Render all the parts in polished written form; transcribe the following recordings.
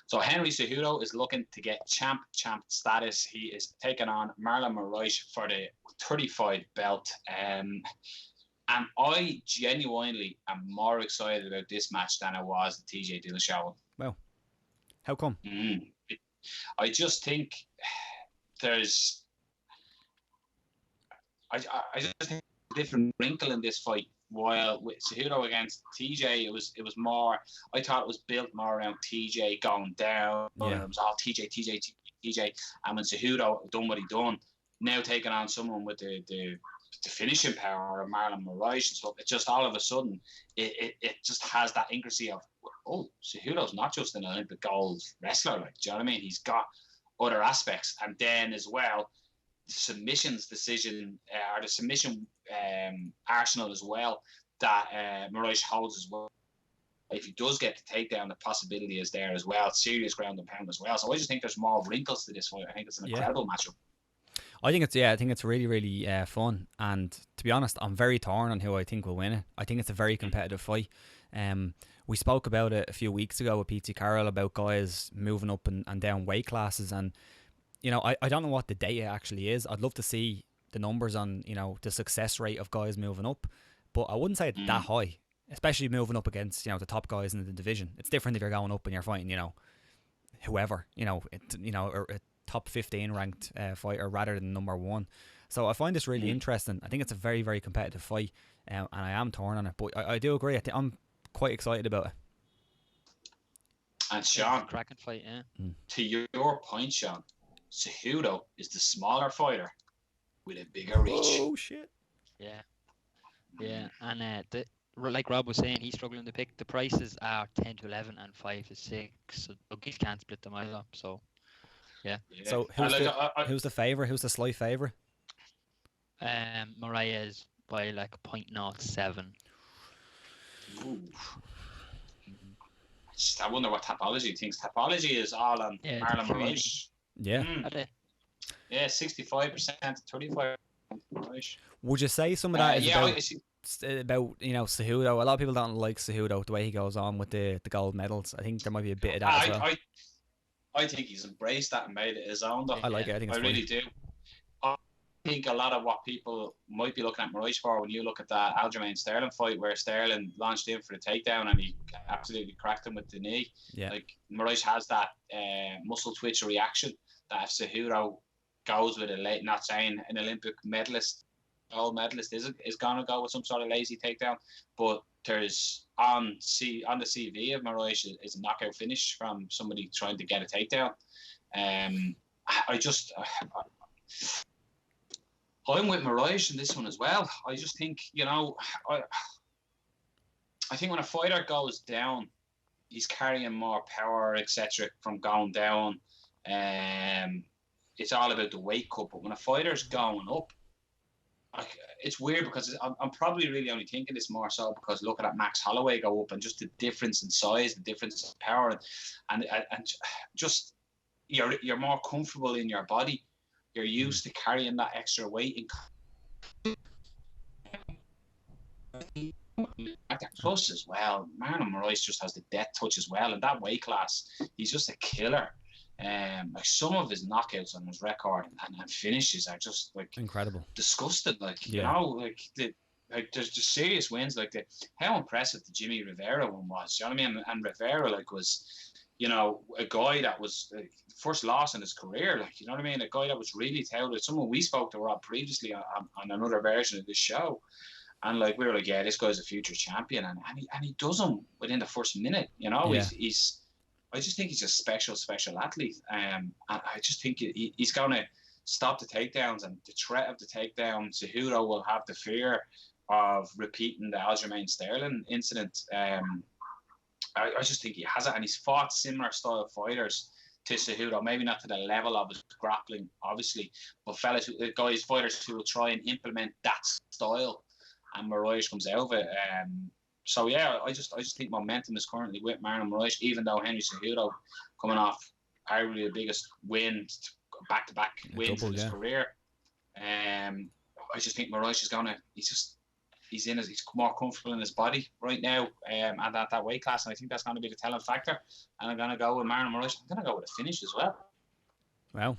So Henry Cejudo is looking to get champ status. He is taking on Marlon Moraes for the 35 belt. And I genuinely am more excited about this match than I was the TJ Dillashaw. Well, how come? I just think there's... I just think a different wrinkle in this fight. While with Cejudo against TJ, it was more. I thought it was built more around TJ going down. Yeah. It was all TJ. And when Cejudo done what he done, now taking on someone with the finishing power of Marlon Moraes and stuff, it just all of a sudden it just has that increase of, oh, Cejudo's not just an Olympic gold wrestler. Like, do you know what I mean? He's got other aspects, and then as well, the submission arsenal as well that Moraes holds as well. If he does get the takedown, the possibility is there as well. Serious ground and pound as well. So I just think there's more wrinkles to this fight. I think it's an incredible matchup. I think it's really, really fun. And to be honest, I'm very torn on who I think will win it. I think it's a very competitive fight. We spoke about it a few weeks ago with Pete Carroll about guys moving up and down weight classes, and you know, I don't know what the data actually is. I'd love to see the numbers on, you know, the success rate of guys moving up, but I wouldn't say it's that high, especially moving up against, you know, the top guys in the division. It's different if you're going up and you're fighting, you know, whoever, or a top 15 ranked fighter rather than number 1. So I find this really interesting. I think it's a very, very competitive fight, and I am torn on it, but I do agree. I'm quite excited about it. And Sean, cracking fight, yeah. To your point, Sean, Cejudo is the smaller fighter with a bigger reach. Oh shit! Yeah, and like Rob was saying, he's struggling to pick. The prices are 10 to 11 and 5 to 6. So bookies can't split them either. So yeah. So who's the favourite? Who's the slight favourite? Moraes by like 0.07. I wonder what Tapology thinks. Tapology is all on Marlon Moraes. Yeah. Yeah, 65% to 35%. Would you say some of that is about you know, Cejudo? A lot of people don't like Cejudo, the way he goes on with the gold medals. I think there might be a bit of that as well. I think he's embraced that and made it his own, though. I like it. I think it's really do. I think a lot of what people might be looking at Moraes for, when you look at that Aljamain Sterling fight where Sterling launched in for the takedown and he absolutely cracked him with the knee. Yeah. Like, Moraes has that muscle twitch reaction that if Cejudo goes with not saying an Olympic medalist, gold medalist is going to go with some sort of lazy takedown, but there's on the CV of Moraes is a knockout finish from somebody trying to get a takedown. I'm with Moraes in this one as well. I just think, you know, I think when a fighter goes down, he's carrying more power, etc., from going down. It's all about the weight cut, but when a fighter's going up, it's weird because I'm probably really only thinking this more so because looking at Max Holloway go up and just the difference in size, the difference in power, and just you're more comfortable in your body. You're used to carrying that extra weight. Plus as well, Marlon Moraes just has the death touch as well, and that weight class, he's just a killer. Like some of his knockouts on his record and finishes are just like incredible, disgusting. Like you know, like there's just serious wins. Like how impressive the Jimmy Rivera one was. You know what I mean? And Rivera was, you know, a guy that was first loss in his career. Like, you know what I mean? A guy that was really touted. Someone we spoke to Rob previously on another version of this show. And like we were like, yeah, this guy's a future champion, and he does him within the first minute. You know, he's I just think he's a special athlete. And I just think he's going to stop the takedowns, and the threat of the takedown. Cejudo will have the fear of repeating the Aljamain Sterling incident. I just think he has it, and he's fought similar style fighters to Cejudo, maybe not to the level of his grappling, obviously, but fighters who will try and implement that style, and Moraes comes out of it. So yeah, I just think momentum is currently with Marlon Moraes, even though Henry Cejudo coming off arguably the biggest win, back-to-back wins in his career. I just think Moraes is he's just he's more comfortable in his body right now, and at that weight class, and I think that's going to be the telling factor. And I'm going to go with Marlon Moraes. I'm going to go with a finish as well. Well,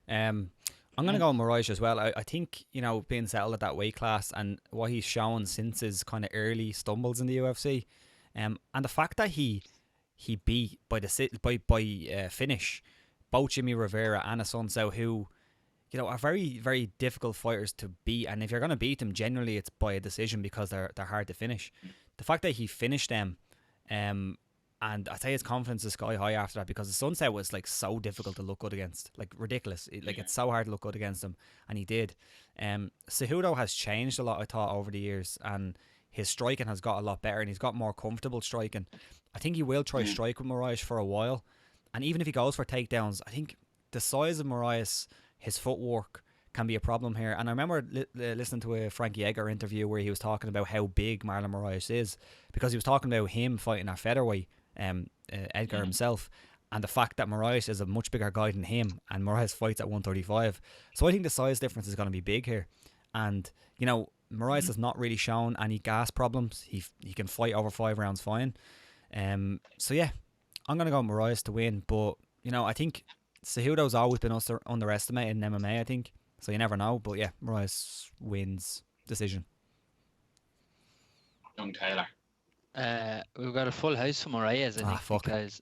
I'm going to go with Moraes as well. I think, being settled at that weight class and what he's shown since his kind of early stumbles in the UFC, and the fact that he beat by finish both Jimmy Rivera and Assunção, who are very, very difficult fighters to beat, and if you're going to beat them, generally it's by a decision because they're hard to finish. The fact that he finished them, and I'd say his confidence is sky high after that, because Assunção was like so difficult to look good against, like ridiculous. It's so hard to look good against him, and he did. Cejudo has changed a lot, I thought, over the years, and his striking has got a lot better, and he's got more comfortable striking. I think he will try strike with Moraes for a while, and even if he goes for takedowns, I think the size of Moraes, his footwork, can be a problem here. And I remember listening to a Frankie Edgar interview where he was talking about how big Marlon Moraes is, because he was talking about him fighting at featherweight, Edgar himself, and the fact that Moraes is a much bigger guy than him, and Moraes fights at 135. So I think the size difference is going to be big here. And Moraes has not really shown any gas problems. He can fight over 5 rounds fine. So yeah, I'm going to go with Moraes to win. But I think Cejudo's always been underestimated in MMA, I think. So you never know. But yeah, Moraes wins decision. Young Taylor. We've got a full house for Moraes, I think, because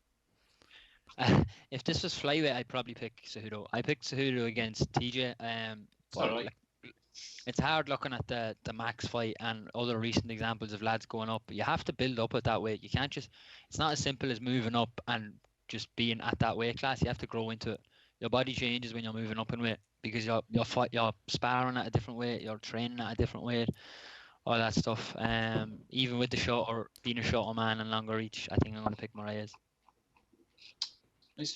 if this was flyweight, I'd probably pick Cejudo. I picked Cejudo against TJ. But it's hard looking at the Max fight and other recent examples of lads going up. You have to build up at that weight. You can't just. It's not as simple as moving up and just being at that weight class. You have to grow into it. Your body changes when you're moving up in weight, because you're sparring at a different weight, you're training at a different weight, all that stuff. Even with being a shorter man and longer reach, I think I'm going to pick Moraes.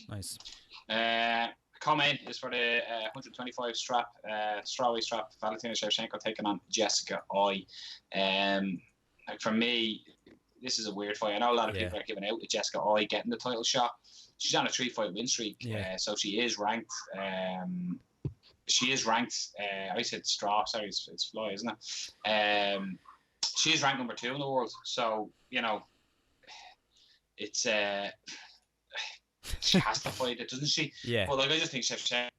Nice. Co-main is for the 125 strap, strawweight strap. Valentina Shevchenko taking on Jessica Eye. For me, this is a weird fight. I know a lot of people are giving out with Jessica Eye getting the title shot. She's on a 3-fight win streak, so she is ranked. I said straw. Sorry, it's fly, isn't it? She is ranked number 2 in the world. So it's she has to fight it, doesn't she? Yeah. But I just think Shevchenko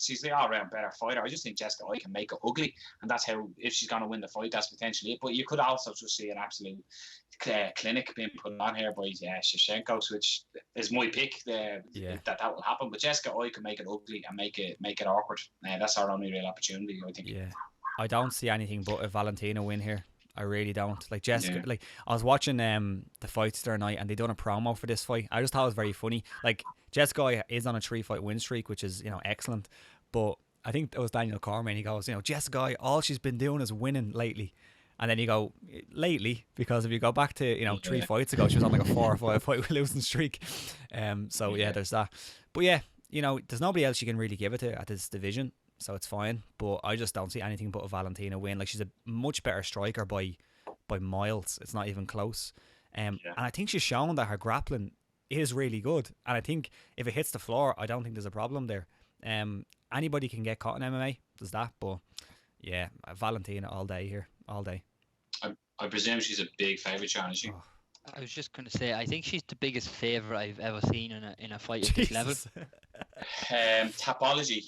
she's the all-round better fighter. I just think Jessica Eye can make it ugly, and that's how, if she's going to win the fight, that's potentially it. But you could also just see an absolute clinic being put on here by Shevchenko, which is my pick. That will happen. But Jessica Eye can make it ugly and make it awkward. That's our only real opportunity, I think. Yeah, I don't see anything but a Valentina win here. I really don't. Like Jessica, like I was watching the fights the other night, and they done a promo for this fight. I just thought it was very funny. Like Jessica is on a 3-fight win streak, which is excellent. But I think it was Daniel Cormier. He goes, Jessica, all she's been doing is winning lately. And then you go lately, because if you go back to 3 fights ago, she was on like a 4 or 5 fight losing streak. So there's that. But there's nobody else you can really give it to at this division. So it's fine, but I just don't see anything but a Valentina win. Like, she's a much better striker by miles. It's not even close. And I think she's shown that her grappling is really good. And I think if it hits the floor, I don't think there's a problem there. Anybody can get caught in MMA, there's that. But yeah, Valentina all day here, all day. I presume she's a big favourite, Sean, is she? Oh. I was just going to say, I think she's the biggest favourite I've ever seen in a fight at this level. Tapology.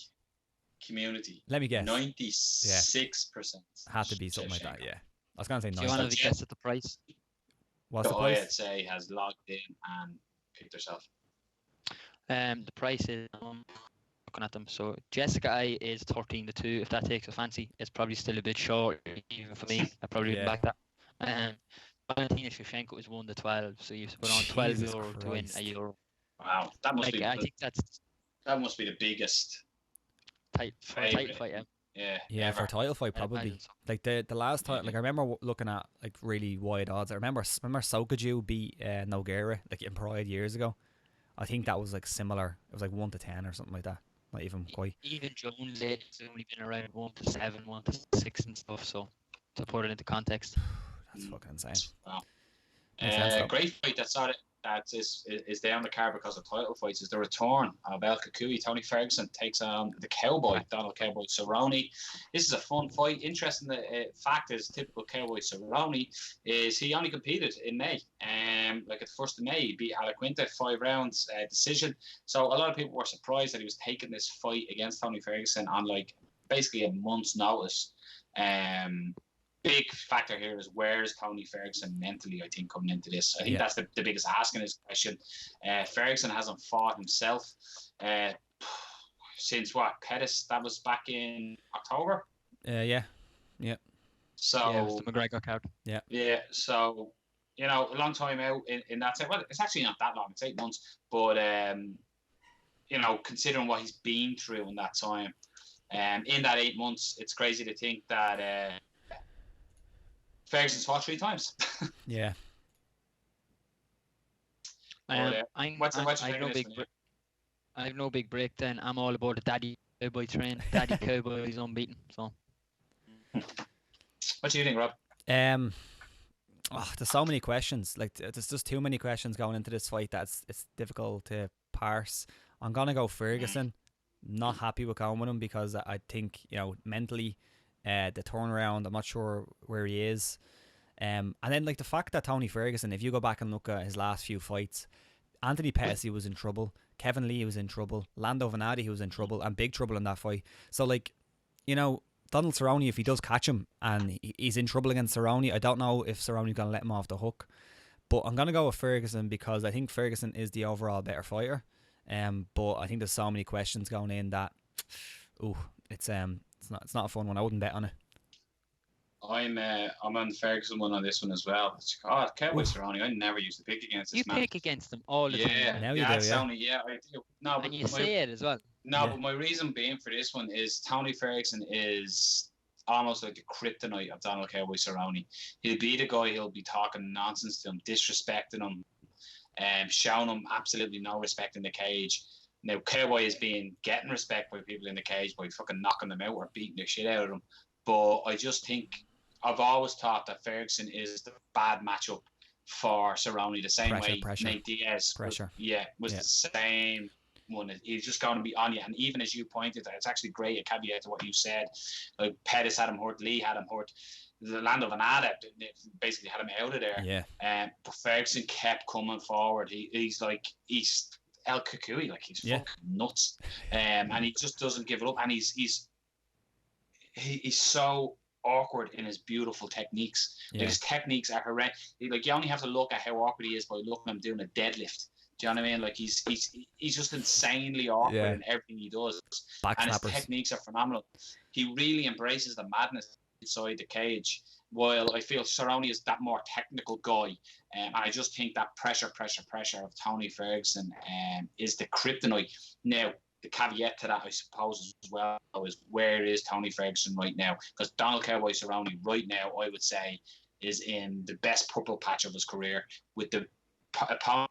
Community. Let me guess. 96%. Had to be something like that, yeah. I was going to say 90%. Do you want to guess at the price? What's the price? I'd say has logged in and picked herself. The price is, looking at them, so Jessica I is 13-2. If that takes a fancy, it's probably still a bit short even for me. I probably wouldn't back that. Valentina Shevchenko is 1-12, so you put on €12 to win €1. Wow, that must be. I think that must be the biggest. Title fight, yeah, for a title fight probably. Like the last time, like I remember looking at like really wide odds. I remember Cejudo beat Nogueira like in Pride years ago. I think that was like similar. It was like 1-10 or something like that. Not even quite. Even Jones has only been around 1-7, 1-6 and stuff. So to put it into context, that's fucking insane. Wow. Great fight. that is there on the card because of title fights is the return of El Cucuy. Tony Ferguson takes on the Cowboy, Donald Cowboy Cerrone. This is a fun fight. Interesting fact is, typical Cowboy Cerrone is he only competed in May. Like at the 1st of May, he beat Alaquinta 5 rounds decision. So a lot of people were surprised that he was taking this fight against Tony Ferguson on like basically a month's notice. Big factor here is where's Tony Ferguson mentally, I think, coming into this. I think that's the biggest ask in his question. Ferguson hasn't fought himself since what? Pettis, that was back in October? Yeah. So it was the McGregor card. Yeah, so, you know, a long time out in that time. Well, it's actually not that long, it's 8 months. But, you know, considering what he's been through in that time, in that 8 months, it's crazy to think that Ferguson's fought 3 times. Yeah. I have no big break then. I'm all about the daddy cowboy train. Daddy cowboy is unbeaten. So. What do you think, Rob? There's so many questions. Like, there's just too many questions going into this fight that it's difficult to parse. I'm gonna go Ferguson. Not happy with going with him because I think, you know, mentally, the turnaround, I'm not sure where he is. And then like the fact that Tony Ferguson, if you go back and look at his last few fights, Anthony Pettis, he was in trouble. Kevin Lee was in trouble. Lando Venati, he was in trouble, and big trouble in that fight. So like, you know, Donald Cerrone, if he does catch him and he's in trouble against Cerrone, I don't know if Cerrone's going to let him off the hook. But I'm going to go with Ferguson because I think Ferguson is the overall better fighter. But I think there's so many questions going in that, it's not a fun one. I wouldn't bet on it. I'm on the Ferguson one on this one as well. God, Cowboy Cerrone, I never used to pick against this man. You pick against them all the time. Now you do, I do. No, and you say it as well. No, but my reason being for this one is Tony Ferguson is almost like the kryptonite of Donald Cowboy Cerrone. He'll be the guy, he'll be talking nonsense to him, disrespecting him, showing him absolutely no respect in the cage. Now, Cowboy is getting respect by people in the cage by fucking knocking them out or beating the shit out of them. But I just think, I've always thought that Ferguson is the bad matchup for Cerrone, the same way Nate Diaz was the same one. He's just going to be on you. And even as you pointed out, it's actually great, a caveat to what you said. Like Pettis had him hurt, Lee had him hurt. The Lando Venata basically had him out of there. Yeah. But Ferguson kept coming forward. He's El Cucuy, like he's fucking nuts. And he just doesn't give it up. And he's so awkward in his beautiful techniques. Like his techniques are horrendous. Like you only have to look at how awkward he is by looking at him doing a deadlift. Do you know what I mean? Like he's just insanely awkward in everything he does. And his techniques are phenomenal. He really embraces the madness inside the cage. While I feel Cerrone is that more technical guy, and I just think that pressure of Tony Ferguson is the kryptonite. Now, the caveat to that, I suppose, as well, is where is Tony Ferguson right now? Because Donald Cowboy Cerrone right now, I would say, is in the best purple patch of his career with the opponent.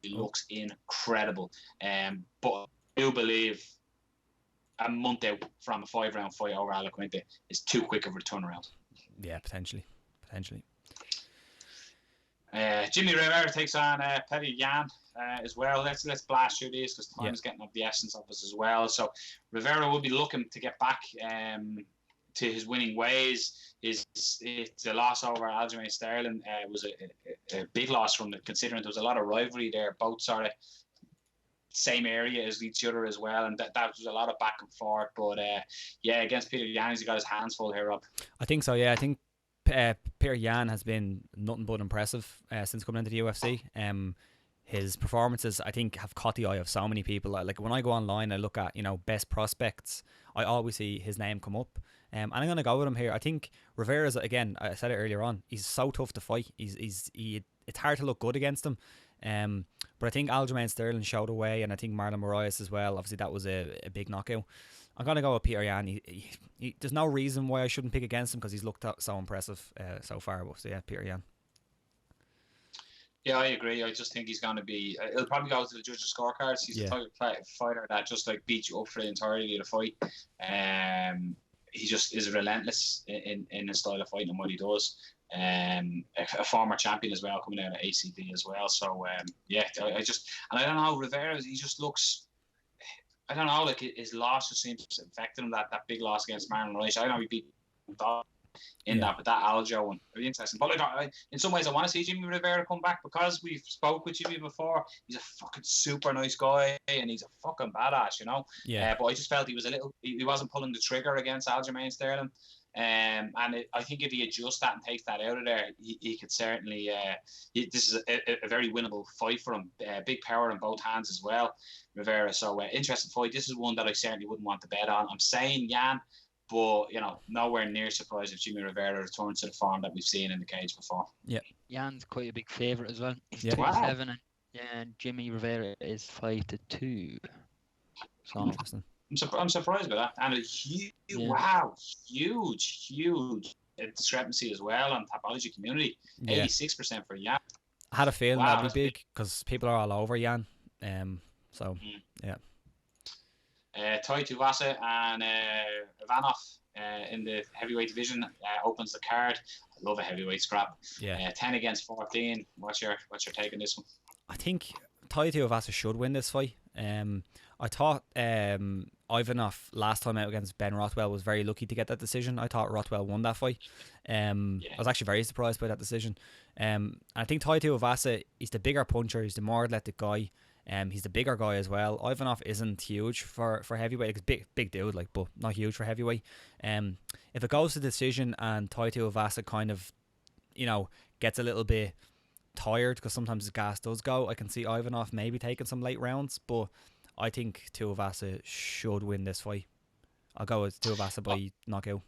He looks incredible. But I do believe a month out from a 5-round fight over Alaquinta is too quick of a turnaround. Yeah, potentially. Jimmy Rivera takes on Petr Yan as well. Let's blast through these because time is getting of the essence of us as well. So Rivera will be looking to get back to his winning ways. The loss over Aljamain Sterling was a big loss from it, considering there was a lot of rivalry there. Both sort of same area as each other as well, and that was a lot of back and forth. But against Petr Yan, he's got his hands full here, Rob. I think so. Yeah, I think Petr Yan has been nothing but impressive since coming into the UFC. His performances, I think, have caught the eye of so many people. Like when I go online, I look at best prospects. I always see his name come up, and I'm gonna go with him here. I think Rivera's, again, I said it earlier on, he's so tough to fight. It's hard to look good against him. But I think Aljamain Sterling showed away, and I think Marlon Moraes as well. Obviously, that was a big knockout. I'm gonna go with Petr Yan. There's no reason why I shouldn't pick against him because he's looked so impressive so far. But so yeah, Petr Yan. Yeah, I agree. I just think he's going to be... he'll probably go to the judges' scorecards. He's the type of fighter that just beats you up for the entirety of the fight. He just is relentless in his style of fighting and what he does. a former champion as well, coming out of ACB as well. So yeah, I don't know, Rivera, he just looks, I don't know, like his loss just seems to affect him, that big loss against Marlon Moraes. I know he beat in that, but that Aljo one, very interesting. But like, in some ways, I want to see Jimmy Rivera come back, because we've spoke with Jimmy before. He's a fucking super nice guy, and he's a fucking badass, you know. Yeah. But I just felt he wasn't pulling the trigger against Aljamain Sterling. I think if he adjusts that and takes that out of there, he could certainly. This is a very winnable fight for him. Big power in both hands as well, Rivera. So interesting fight. This is one that I certainly wouldn't want to bet on. I'm saying Jan, but nowhere near surprised if Jimmy Rivera returns to the form that we've seen in the cage before. Yeah, Jan's quite a big favourite as well. He's Yeah. 27, and Jimmy Rivera is 5-2. So interesting. I'm surprised by that, and a huge discrepancy as well on Tapology community. 86% for Jan. I had a feeling that'd be big because people are all over Jan. Yeah. Tai Tuivasa and Ivanov in the heavyweight division opens the card. I love a heavyweight scrap. Yeah. 10 against 14. What's your take on this one? I think Tai Tuivasa should win this fight. I thought Ivanov last time out against Ben Rothwell was very lucky to get that decision. I thought Rothwell won that fight. I was actually very surprised by that decision. I think Tai Tuivasa is the bigger puncher. He's the more athletic guy. He's the bigger guy as well. Ivanov isn't huge for heavyweight. It's big dude, like, but not huge for heavyweight. If it goes to decision and Tai Tuivasa kind of, gets a little bit tired because sometimes his gas does go, I can see Ivanov maybe taking some late rounds, but I think Tuivasa should win this fight. I'll go with Tuivasa by knockout.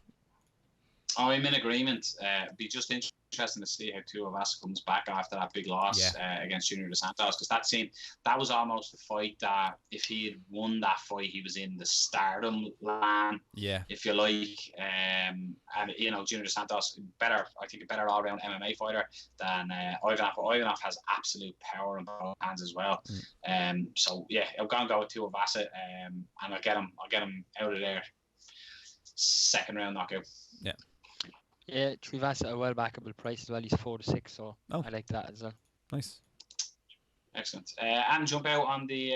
I'm in agreement. Be just interesting to see how Tuivasa comes back after that big loss against Junior Dos Santos, because that was almost the fight that if he had won that fight, he was in the stardom land, if you like. And Junior Dos Santos, I think a better all-round MMA fighter than Ivanov. Ivanov has absolute power in both hands as well. So yeah, I'm gonna go with Tuivasa, and I'll get him out of there. Second round knockout. Yeah, Tuivasa at a well backable price as well. He's 4-6, so I like that as well. Nice. Excellent. And jump out on the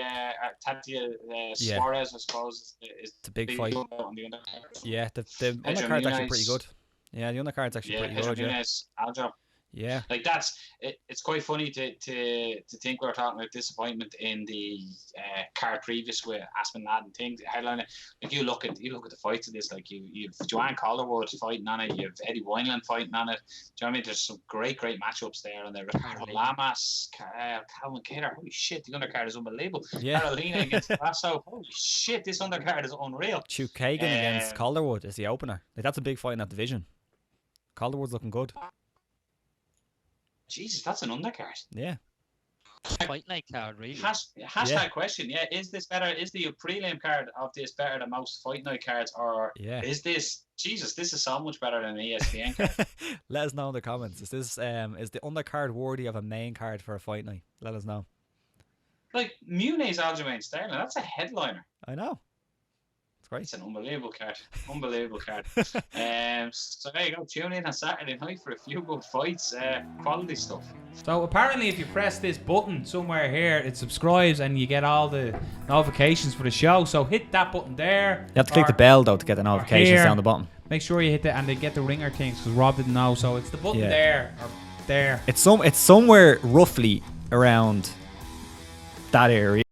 Tatia Suarez, I suppose, is the big fight. On the undercard. Yeah, the undercard's actually pretty good. Yeah, the undercard's actually pretty good. Aljo. Yeah, like it's quite funny to think we're talking about disappointment in the card previous with Aspen Ladd and things headliner. Like you look at the fights of this, like you've Joanne Calderwood fighting on it, you've Eddie Wineland fighting on it. Do you know what I mean? There's some great matchups there, and there Ricardo Lamas, Calvin Kattar. Holy shit, the undercard is unbelievable. Yeah. Carolina against Lasso. Holy shit, this undercard is unreal. Hugh Kagan against Calderwood is the opener. Like, that's a big fight in that division. Calderwood's looking good. Jesus, that's an undercard. Yeah. Fight night card, really. Hashtag question. Yeah, is this better? Is the prelim card of this better than most fight night cards, or is this? Jesus, this is so much better than an ESPN card. Let us know in the comments. Is this is the undercard worthy of a main card for a fight night? Let us know. Like Muniz Aljamain Sterling, that's a headliner. I know. Great. It's an unbelievable card. So there you go. Tune in on Saturday night for a few good fights. Quality stuff. So apparently if you press this button somewhere here, it subscribes and you get all the notifications for the show. So hit that button there. You have to click the bell though to get the notifications down the bottom. Make sure you hit it and they get the ringer things because Rob didn't know. So it's the button there or there. It's somewhere roughly around that area.